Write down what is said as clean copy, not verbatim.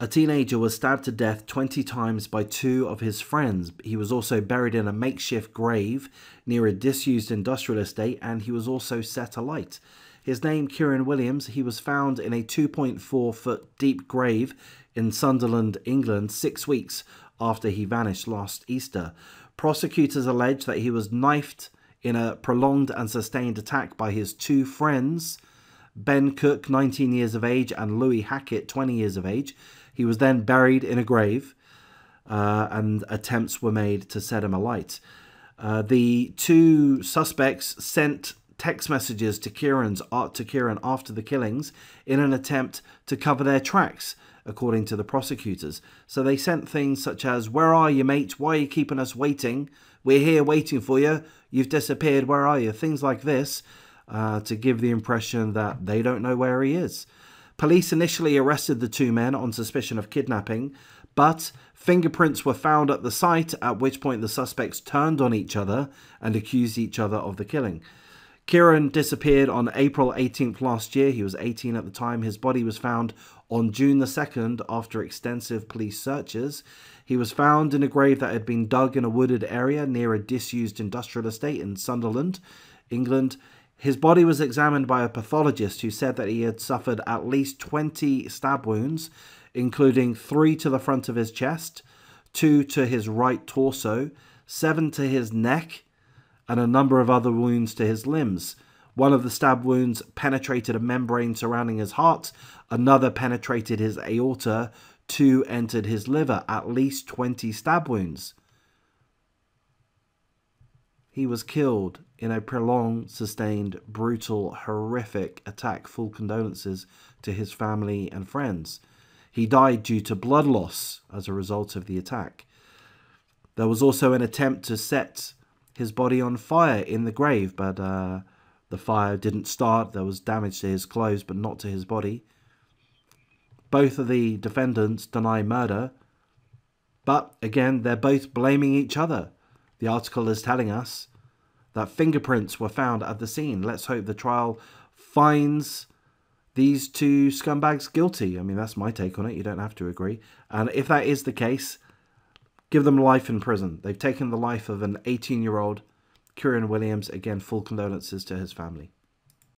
A teenager was stabbed to death 20 times by 2 of his friends. He was also buried in a makeshift grave near a disused industrial estate, and he was also set alight. His name, Kieran Williams, he was found in a 2.4-foot deep grave in Sunderland, England, 6 weeks after he vanished last Easter. Prosecutors allege that he was knifed in a prolonged and sustained attack by his 2 friends, Ben Cook, 19 years of age, and Louis Hackett, 20 years of age. He was then buried in a grave, and attempts were made to set him alight. The 2 suspects sent text messages to Kieran after the killings in an attempt to cover their tracks, according to the prosecutors. So they sent things such as, "Where are you, mate? Why are you keeping us waiting? We're here waiting for you. You've disappeared. Where are you?" Things like this, to give the impression that they don't know where he is. Police initially arrested the 2 men on suspicion of kidnapping, but fingerprints were found at the site, at which point the suspects turned on each other and accused each other of the killing. Kieran disappeared on April 18th last year. He was 18 at the time. His body was found on June the 2nd after extensive police searches. He was found in a grave that had been dug in a wooded area near a disused industrial estate in Sunderland, England. His body was examined by a pathologist who said that he had suffered at least 20 stab wounds, including 3 to the front of his chest, 2 to his right torso, 7 to his neck, and a number of other wounds to his limbs. One of the stab wounds penetrated a membrane surrounding his heart, another penetrated his aorta, 2 entered his liver. At least 20 stab wounds. He was killed in a prolonged, sustained, brutal, horrific attack. Full condolences to his family and friends. He died due to blood loss as a result of the attack. There was also an attempt to set his body on fire in the grave, but the fire didn't start. There was damage to his clothes, but not to his body. Both of the defendants deny murder, but again, they're both blaming each other. The article is telling us that fingerprints were found at the scene. Let's hope the trial finds these 2 scumbags guilty. I mean, that's my take on it. You don't have to agree. And if that is the case, give them life in prison. They've taken the life of an 18-year-old Kieran Williams. Again, full condolences to his family.